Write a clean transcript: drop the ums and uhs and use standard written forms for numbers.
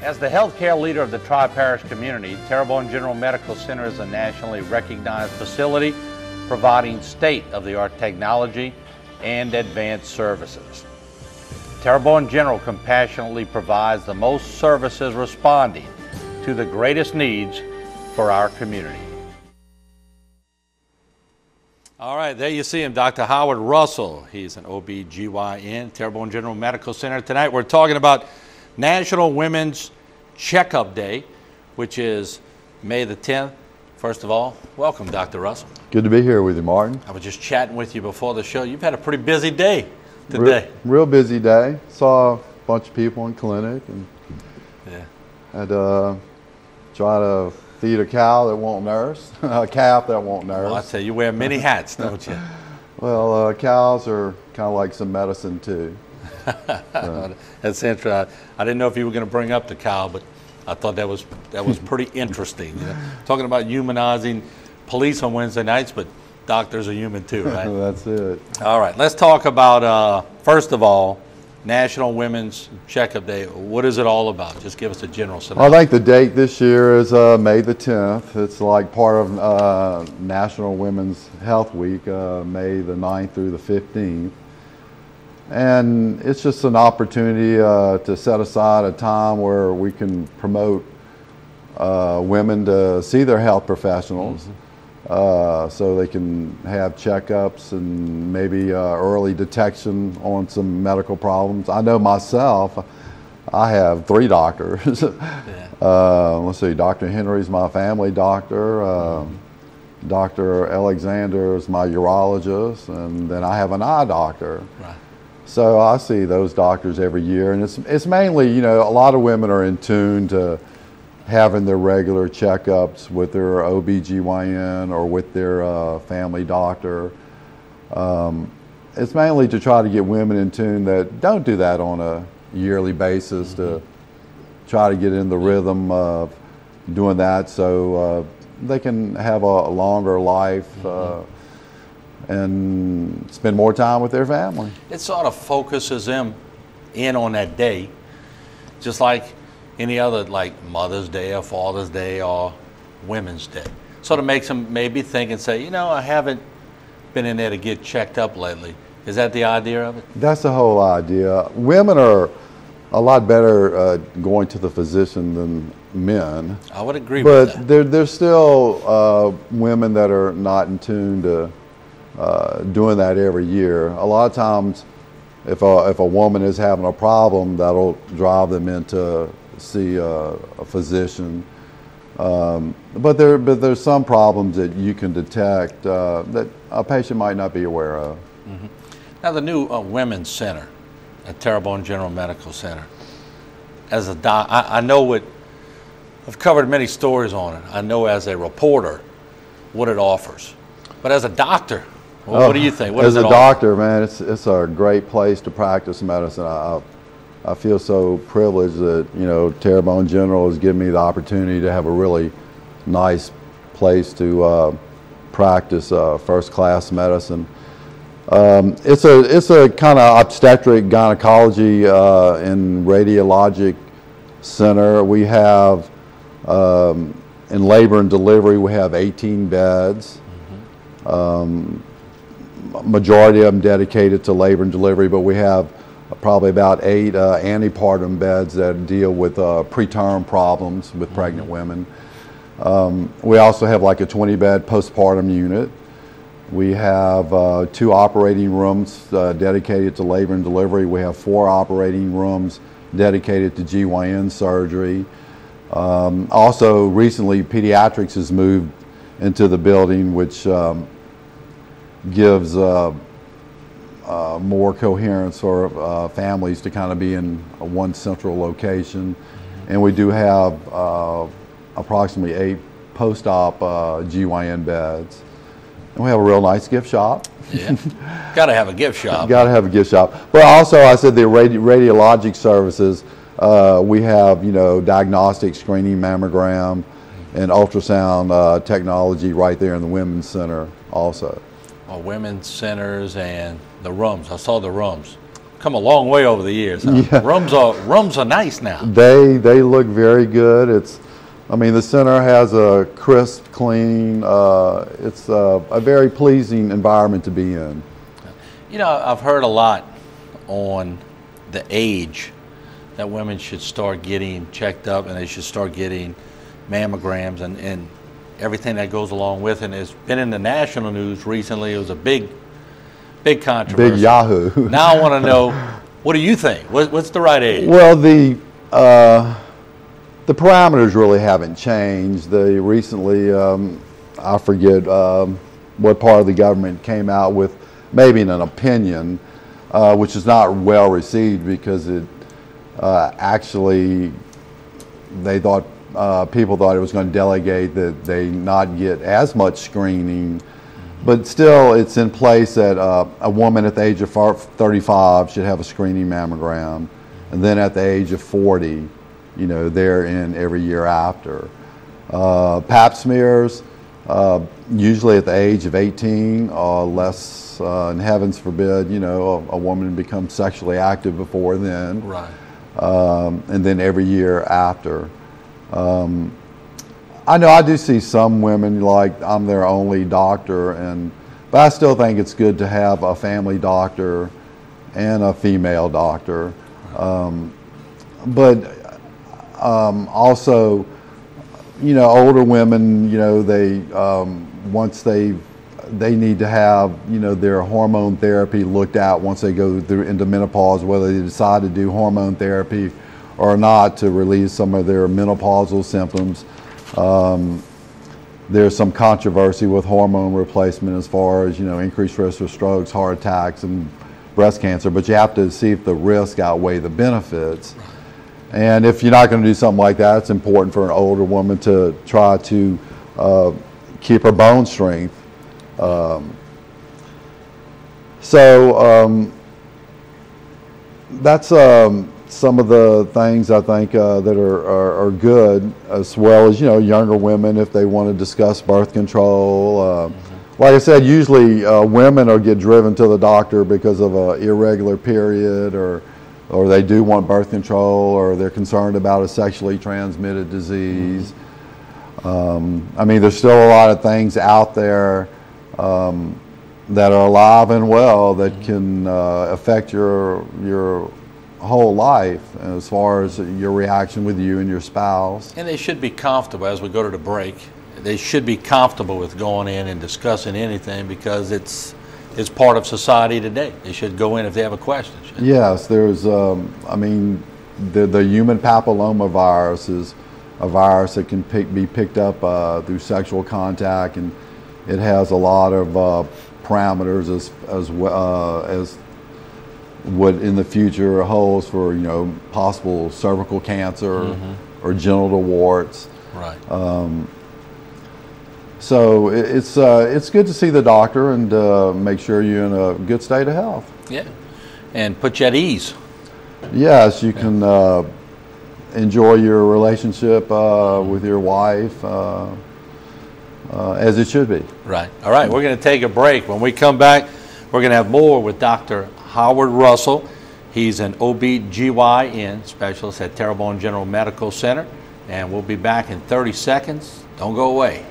As the healthcare leader of the Tri-Parish community, Terrebonne General Medical Center is a nationally recognized facility providing state-of-the-art technology and advanced services. Terrebonne General compassionately provides the most services responding to the greatest needs for our community. All right, there you see him, Dr. Howard Russell. He's an OB/GYN, Terrebonne General Medical Center. Tonight we're talking about National Women's Checkup Day, which is May the 10th. First of all, welcome, Dr. Russell. Good to be here with you, Martin. I was just chatting with you before the show. You've had a pretty busy day today. Real busy day. Saw a bunch of people in clinic and had to try to feed a cow that won't nurse, a calf that won't nurse. Well, I tell you, you wear many hats, don't you? Well, cows are kind of like some medicine too. That's interesting. I didn't know if you were going to bring up the cow, but I thought that was pretty interesting. You know? Talking about humanizing police on Wednesday nights, but doctors are human too, right? That's it. All right, let's talk about, first of all, National Women's Checkup Day. What is it all about? Just give us a general synopsis. I think the date this year is May the 10th. It's like part of National Women's Health Week, May the 9th through the 15th. And it's just an opportunity to set aside a time where we can promote women to see their health professionals. So they can have checkups and maybe early detection on some medical problems. I know myself, I have 3 doctors. Let's see, Dr. Henry's my family doctor, Dr. Alexander is my urologist, and then I have an eye doctor. Right. So I see those doctors every year, and it's mainly, you know, a lot of women are in tune to having their regular checkups with their OB/GYN or with their family doctor. It's mainly to try to get women in tune that don't do that on a yearly basis, to try to get in the rhythm of doing that so they can have a longer life and spend more time with their family. It sort of focuses them in on that day, just like any other, like Mother's Day or Father's Day or Women's Day. Sort of makes them maybe think and say, you know, I haven't been in there to get checked up lately. Is that the idea of it? That's the whole idea. Women are a lot better going to the physician than men. I would agree with that. But there's still women that are not in tune to doing that every year. A lot of times, if a woman is having a problem, that'll drive them into see a physician. But there's some problems that you can detect that a patient might not be aware of. Now the new Women's Center at Terrebonne General Medical Center, as a I know it, I've covered many stories on it. I know as a reporter what it offers. But as a doctor, what do you think? What as a doctor, man, it's a great place to practice medicine. I feel so privileged that, you know, Terrebonne General has given me the opportunity to have a really nice place to practice first-class medicine. It's a kind of obstetric gynecology and radiologic center. We have in labor and delivery we have 18 beds. Majority of them dedicated to labor and delivery, but we have probably about 8 antepartum beds that deal with preterm problems with pregnant women. We also have like a 20-bed postpartum unit. We have 2 operating rooms dedicated to labor and delivery. We have 4 operating rooms dedicated to GYN surgery. Also recently pediatrics has moved into the building, which gives more coherence for families to kind of be in one central location. And we do have approximately 8 post-op GYN beds. And we have a real nice gift shop. Yeah, got to have a gift shop. Got to have a gift shop. But also, I said the radiologic services, we have, you know, diagnostic screening, mammogram, and ultrasound technology right there in the Women's Center also. Women's centers and the rooms. I saw the rooms. come a long way over the years. Huh? Yeah. Rooms are nice now. They look very good. I mean, the center has a crisp, clean. It's a very pleasing environment to be in. You know, I've heard a lot on the age that women should start getting checked up, and they should start getting mammograms and everything that goes along with it. And it's been in the national news recently. It was a big controversy. Big yahoo. Now I want to know, what do you think? What's the right age? Well, the parameters really haven't changed. They recently, I forget what part of the government came out with maybe an opinion, which is not well received because it actually, they thought, people thought it was going to delegate that they not get as much screening. But still, it's in place that a woman at the age of 35 should have a screening mammogram, and then at the age of 40, you know, they're in every year after. Pap smears, usually at the age of 18 or less, and heavens forbid, you know, a woman becomes sexually active before then. Right. And then every year after. I know I do see some women like I'm their only doctor, but I still think it's good to have a family doctor and a female doctor. But also, you know, older women, you know, they once they need to have, you know, their hormone therapy looked at once they go through into menopause, whether they decide to do hormone therapy or not to relieve some of their menopausal symptoms. There's some controversy with hormone replacement as far as, you know, increased risk for strokes, heart attacks, and breast cancer, but you have to see if the risk outweigh the benefits. And if you're not going to do something like that, it's important for an older woman to try to keep her bone strength. That's some of the things I think that are good, as well as, you know, younger women if they want to discuss birth control. Like I said, usually women get driven to the doctor because of an irregular period, or they do want birth control, or they're concerned about a sexually transmitted disease. I mean, there's still a lot of things out there that are alive and well that can affect your whole life as far as your reaction with you and your spouse. And they should be comfortable as we go to the break. They should be comfortable with going in and discussing anything because it's part of society today. They should go in if they have a question. Yes, there's, I mean, the human papilloma virus is a virus that can be picked up through sexual contact, and it has a lot of parameters as what in the future holds for, you know, possible cervical cancer or genital warts. Right. So it's good to see the doctor and make sure you're in a good state of health. Yeah, and put you at ease. Yes, you can enjoy your relationship with your wife as it should be. Right. All right, we're going to take a break. When we come back, we're going to have more with Dr. Howard Russell. He's an OB/GYN specialist at Terrebonne General Medical Center, and we'll be back in 30 seconds. Don't go away.